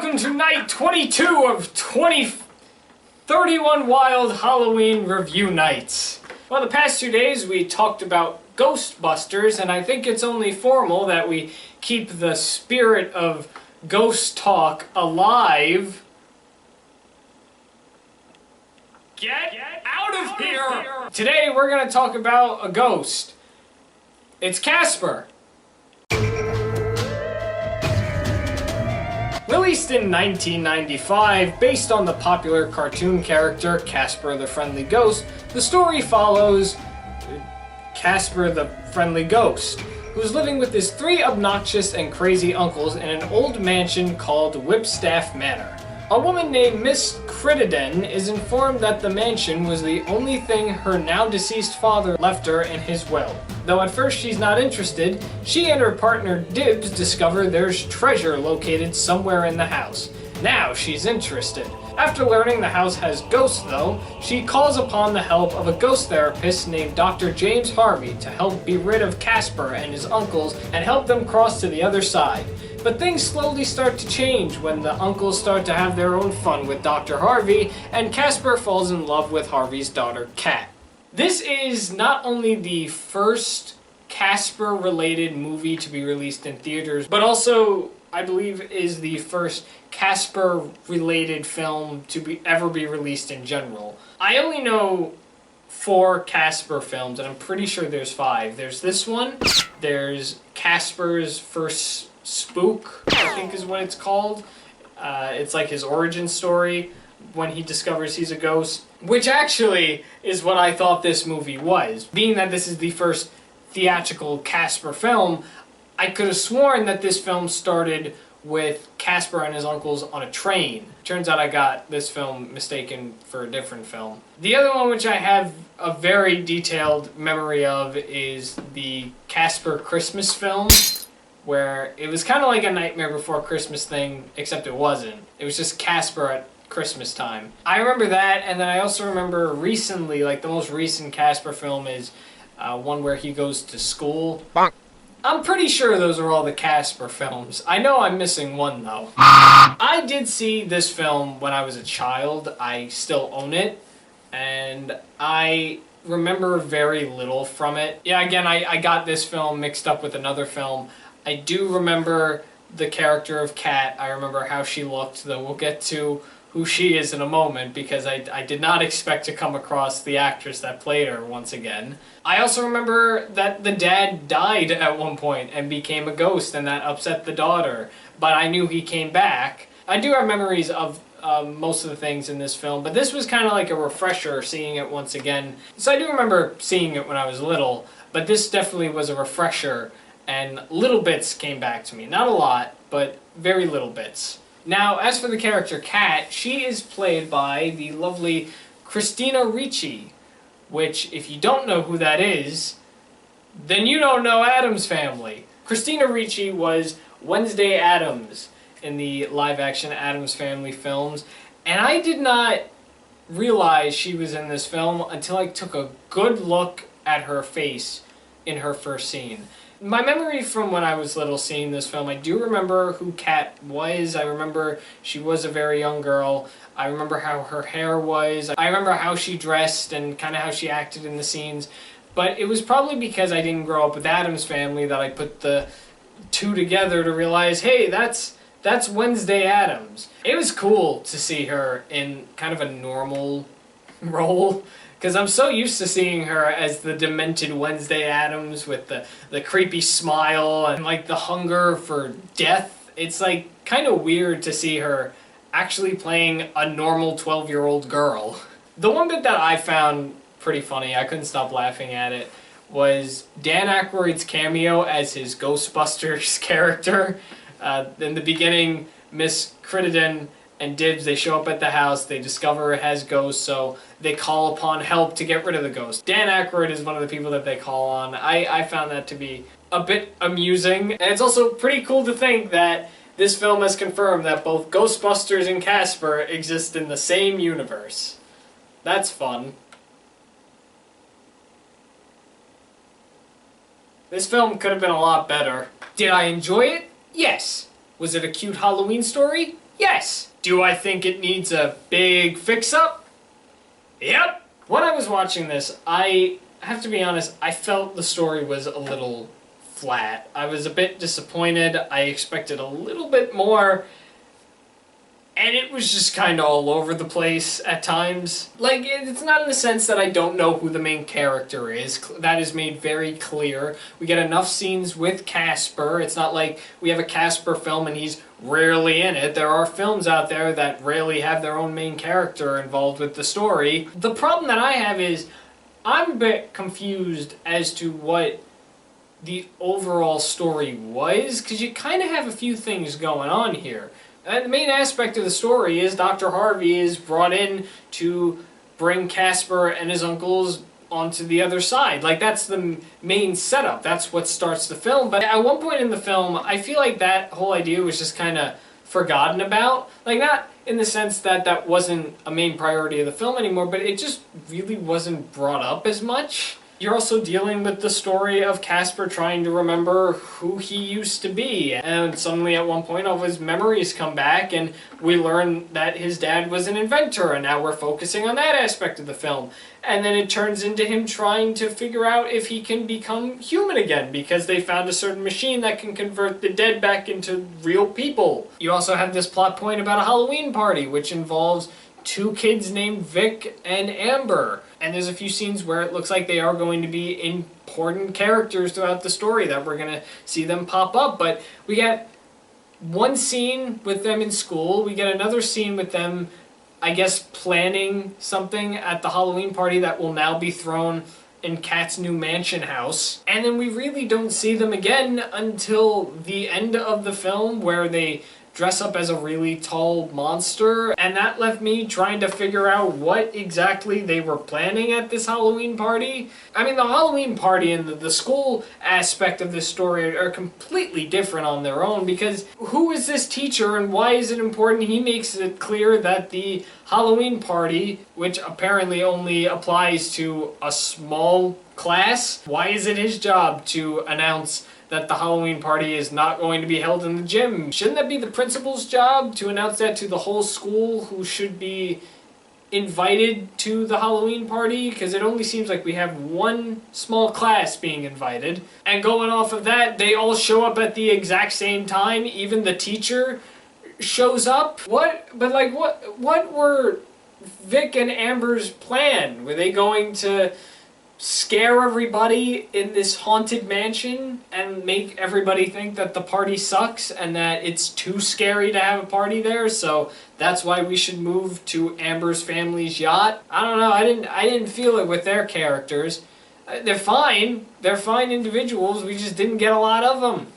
welcome to night 22 of 31 Wild Halloween Review Nights. Well, the past 2 days we talked about Ghostbusters, and I think it's only formal that we keep the spirit of ghost talk alive. Get out of here! Today we're going to talk about a ghost. It's Casper. Released in 1995, based on the popular cartoon character Casper the Friendly Ghost, the story follows Casper the Friendly Ghost, who's living with his 3 obnoxious and crazy uncles in an old mansion called Whipstaff Manor. A woman named Miscritin is informed that the mansion was the only thing her now-deceased father left her in his will. Though at first she's not interested, she and her partner Dibs discover there's treasure located somewhere in the house. Now she's interested. After learning the house has ghosts though, she calls upon the help of a ghost therapist named Dr. James Harvey to help be rid of Casper and his uncles and help them cross to the other side. But things slowly start to change when the uncles start to have their own fun with Dr. Harvey, and Casper falls in love with Harvey's daughter, Kat. This is not only the first Casper-related movie to be released in theaters, but also, I believe, is the first Casper-related film to ever be released in general. I only know 4 Casper films, and I'm pretty sure there's 5. There's this one, there's Casper's First Spook, I think is what it's called. It's like his origin story when he discovers he's a ghost, which actually is what I thought this movie was. Being that this is the first theatrical Casper film, I could have sworn that this film started with Casper and his uncles on a train. Turns out I got this film mistaken for a different film. The other one which I have a very detailed memory of is the Casper Christmas film, where it was kind of like a Nightmare Before Christmas thing, except it wasn't. It was just Casper at Christmas time. I remember that, and then I also remember recently, like the most recent Casper film is one where he goes to school. Bonk. I'm pretty sure those are all the Casper films. I know I'm missing one though. I did see this film when I was a child. I still own it, and I remember very little from it. Yeah, again, I got this film mixed up with another film. I do remember the character of Kat. I remember how she looked, though we'll get to who she is in a moment, because I did not expect to come across the actress that played her once again. I also remember that the dad died at one point and became a ghost, and that upset the daughter, but I knew he came back. I do have memories of most of the things in this film, but this was kind of like a refresher seeing it once again. So I do remember seeing it when I was little, but this definitely was a refresher, and little bits came back to me. Not a lot, but very little bits. Now, as for the character Kat, she is played by the lovely Christina Ricci, which, if you don't know who that is, then you don't know Addams Family. Christina Ricci was Wednesday Addams in the live-action Addams Family films, and I did not realize she was in this film until I took a good look at her face in her first scene. My memory from when I was little seeing this film, I do remember who Kat was. I remember she was a very young girl. I remember how her hair was. I remember how she dressed and kind of how she acted in the scenes. But it was probably because I didn't grow up with Addams Family that I put the 2 together to realize, hey, that's Wednesday Addams. It was cool to see her in kind of a normal role, because I'm so used to seeing her as the demented Wednesday Addams with the creepy smile and like the hunger for death. It's like kind of weird to see her actually playing a normal 12-year-old girl. The one bit that I found pretty funny, I couldn't stop laughing at it, was Dan Aykroyd's cameo as his Ghostbusters character. In the beginning, Miscritin and Dibs, they show up at the house, they discover it has ghosts, so they call upon help to get rid of the ghost. Dan Aykroyd is one of the people that they call on. I found that to be a bit amusing, and it's also pretty cool to think that this film has confirmed that both Ghostbusters and Casper exist in the same universe. That's fun. This film could have been a lot better. Did I enjoy it? Yes. Was it a cute Halloween story? Yes. Do I think it needs a big fix-up? Yep. When I was watching this, I have to be honest, I felt the story was a little flat. I was a bit disappointed. I expected a little bit more, and it was just kind of all over the place at times. Like, it's not in the sense that I don't know who the main character is. That is made very clear. We get enough scenes with Casper. It's not like we have a Casper film and he's rarely in it. There are films out there that rarely have their own main character involved with the story. The problem that I have is I'm a bit confused as to what the overall story was, because you kind of have a few things going on here. And the main aspect of the story is Dr. Harvey is brought in to bring Casper and his uncles onto the other side. Like, that's the main setup. That's what starts the film. But at one point in the film, I feel like that whole idea was just kind of forgotten about. Like, not in the sense that that wasn't a main priority of the film anymore, but it just really wasn't brought up as much. You're also dealing with the story of Casper trying to remember who he used to be. And suddenly at one point all of his memories come back and we learn that his dad was an inventor, and now we're focusing on that aspect of the film. And then it turns into him trying to figure out if he can become human again because they found a certain machine that can convert the dead back into real people. You also have this plot point about a Halloween party, which involves two kids named Vic and Amber. And there's a few scenes where it looks like they are going to be important characters throughout the story, that we're going to see them pop up. But we get one scene with them in school. We get another scene with them, I guess, planning something at the Halloween party that will now be thrown in Kat's new mansion house. And then we really don't see them again until the end of the film, where they dress up as a really tall monster, and that left me trying to figure out what exactly they were planning at this Halloween party. I mean, the Halloween party and the school aspect of this story are completely different on their own, because who is this teacher and why is it important? He makes it clear that the Halloween party, which apparently only applies to a small class, why is it his job to announce that the Halloween party is not going to be held in the gym? Shouldn't that be the principal's job to announce that to the whole school who should be invited to the Halloween party? Because it only seems like we have one small class being invited. And going off of that, they all show up at the exact same time. Even the teacher shows up. What were Vic and Amber's plan? Were they going to scare everybody in this haunted mansion and make everybody think that the party sucks and that it's too scary to have a party there, so that's why we should move to Amber's family's yacht? I don't know. I didn't feel it with their characters. They're fine. They're fine individuals. We just didn't get a lot of them.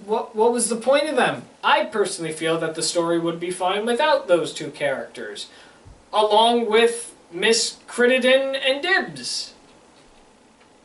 What was the point of them? I personally feel that the story would be fine without those two characters, along with Miscritin and Dibs.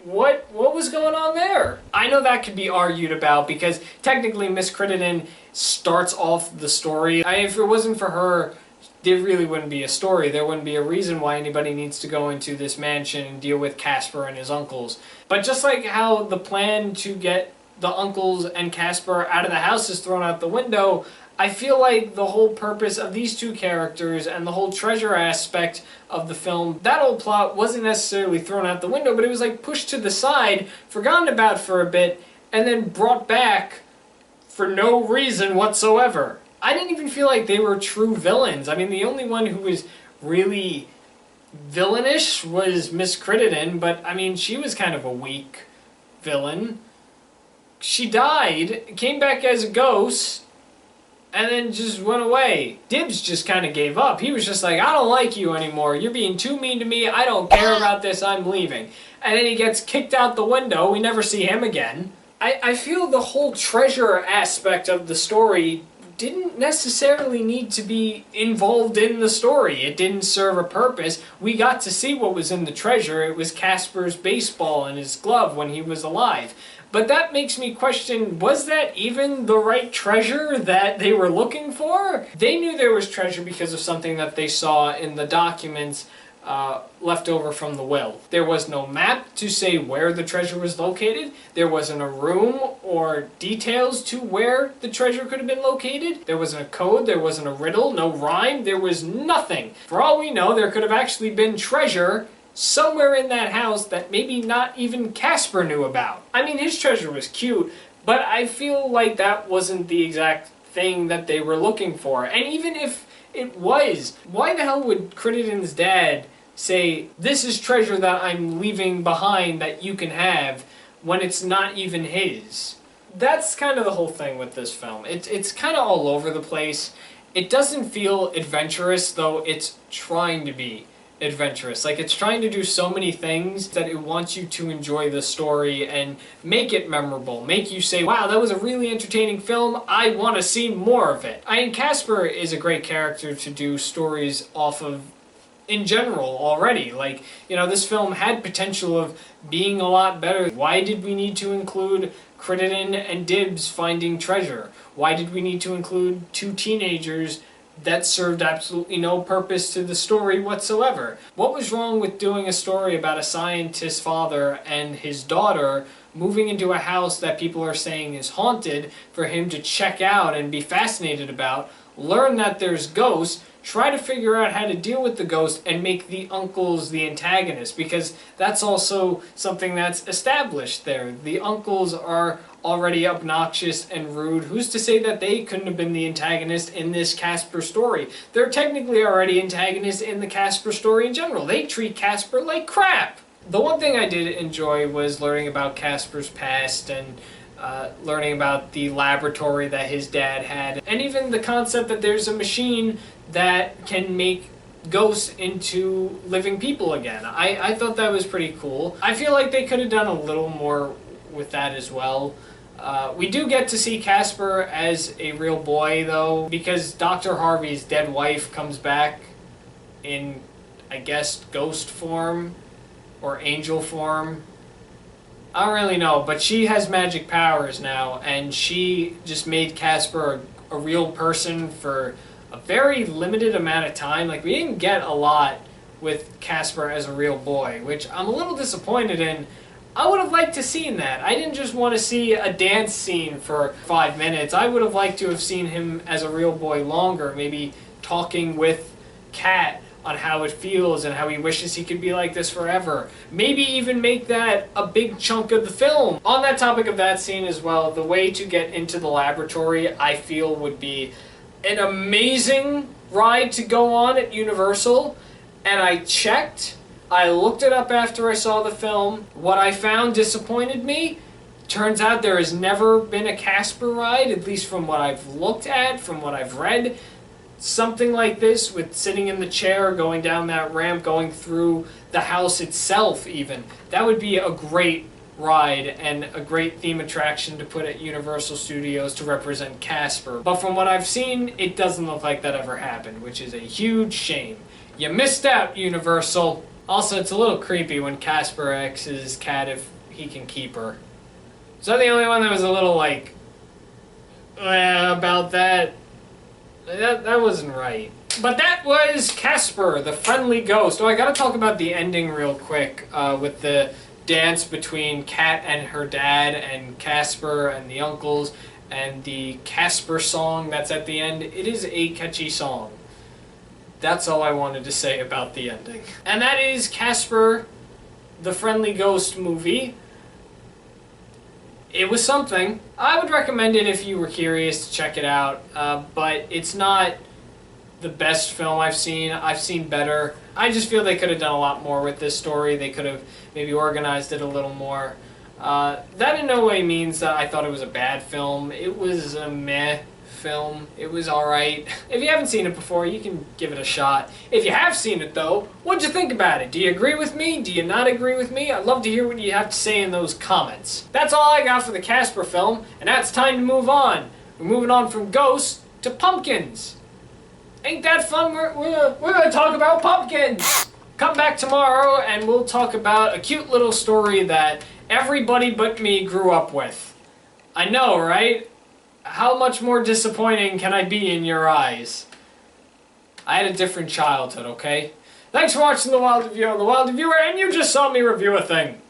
What was going on there? I know that could be argued about because technically Miscritin starts off the story. If it wasn't for her, there really wouldn't be a story. There wouldn't be a reason why anybody needs to go into this mansion and deal with Casper and his uncles. But just like how the plan to get the uncles and Casper out of the house is thrown out the window, I feel like the whole purpose of these two characters and the whole treasure aspect of the film, that whole plot wasn't necessarily thrown out the window, but it was like pushed to the side, forgotten about for a bit, and then brought back for no reason whatsoever. I didn't even feel like they were true villains. I mean, the only one who was really villainish was Miscritin, but I mean, she was kind of a weak villain. She died, came back as a ghost, and then just went away. Dibs just kind of gave up. He was just like, I don't like you anymore. You're being too mean to me. I don't care about this. I'm leaving. And then he gets kicked out the window. We never see him again. I feel the whole treasure aspect of the story didn't necessarily need to be involved in the story. It didn't serve a purpose. We got to see what was in the treasure. It was Casper's baseball and his glove when he was alive. But that makes me question, was that even the right treasure that they were looking for? They knew there was treasure because of something that they saw in the documents left over from the will. There was no map to say where the treasure was located. There wasn't a room or details to where the treasure could have been located. There wasn't a code, there wasn't a riddle, no rhyme, there was nothing. For all we know, there could have actually been treasure somewhere in that house that maybe not even Casper knew about. I mean, his treasure was cute, but I feel like that wasn't the exact thing that they were looking for. And even if it was, why the hell would Crittendon's dad say, this is treasure that I'm leaving behind that you can have, when it's not even his? That's kind of the whole thing with this film. It's kind of all over the place. It doesn't feel adventurous, though it's trying to be adventurous. Like, it's trying to do so many things that it wants you to enjoy the story and make it memorable, make you say, wow, that was a really entertaining film, I want to see more of it. I mean, Casper is a great character to do stories off of in general already. Like, you know, this film had potential of being a lot better. Why did we need to include Crittenden and Dibs finding treasure? Why did we need to include two teenagers that served absolutely no purpose to the story whatsoever? What was wrong with doing a story about a scientist's father and his daughter moving into a house that people are saying is haunted for him to check out and be fascinated about, learn that there's ghosts, try to figure out how to deal with the ghost, and make the uncles the antagonists, because that's also something that's established there. The uncles are already obnoxious and rude. Who's to say that they couldn't have been the antagonist in this Casper story? They're technically already antagonists in the Casper story in general. They treat Casper like crap. The one thing I did enjoy was learning about Casper's past and learning about the laboratory that his dad had, and even the concept that there's a machine that can make ghosts into living people again. I thought that was pretty cool. I feel like they could have done a little more with that as well. We do get to see Casper as a real boy, though, because Dr. Harvey's dead wife comes back in, I guess, ghost form or angel form. I don't really know, but she has magic powers now, and she just made Casper a real person for a very limited amount of time. Like, we didn't get a lot with Casper as a real boy, which I'm a little disappointed in. I would have liked to seen that. I didn't just want to see a dance scene for 5 minutes. I would have liked to have seen him as a real boy longer, maybe talking with Kat on how it feels and how he wishes he could be like this forever. Maybe even make that a big chunk of the film. On that topic of that scene as well, the way to get into the laboratory, I feel, would be an amazing ride to go on at Universal. And I checked, I looked it up after I saw the film. What I found disappointed me. Turns out there has never been a Casper ride, at least from what I've looked at, from what I've read. Something like this, with sitting in the chair, going down that ramp, going through the house itself even. That would be a great ride and a great theme attraction to put at Universal Studios to represent Casper. But from what I've seen, it doesn't look like that ever happened, which is a huge shame. You missed out, Universal. Also, it's a little creepy when Casper asks his cat if he can keep her. Was I the only one that was a little like, about that? That wasn't right. But that was Casper, the Friendly Ghost. Oh, I gotta talk about the ending real quick, with the dance between Kat and her dad and Casper and the uncles and the Casper song that's at the end. It is a catchy song. That's all I wanted to say about the ending. And that is Casper, the Friendly Ghost movie. It was something. I would recommend it if you were curious to check it out, but it's not the best film I've seen. I've seen better. I just feel they could have done a lot more with this story. They could have maybe organized it a little more. That in no way means that I thought it was a bad film. It was a meh film. It was alright. If you haven't seen it before, you can give it a shot. If you have seen it though, what'd you think about it? Do you agree with me? Do you not agree with me? I'd love to hear what you have to say in those comments. That's all I got for the Casper film, and now it's time to move on. We're moving on from ghosts to pumpkins. Ain't that fun? We're gonna talk about pumpkins! Come back tomorrow and we'll talk about a cute little story that everybody but me grew up with. I know, right? How much more disappointing can I be in your eyes? I had a different childhood, okay? Thanks for watching The Wild Review on The Wild Reviewer, and you just saw me review a thing.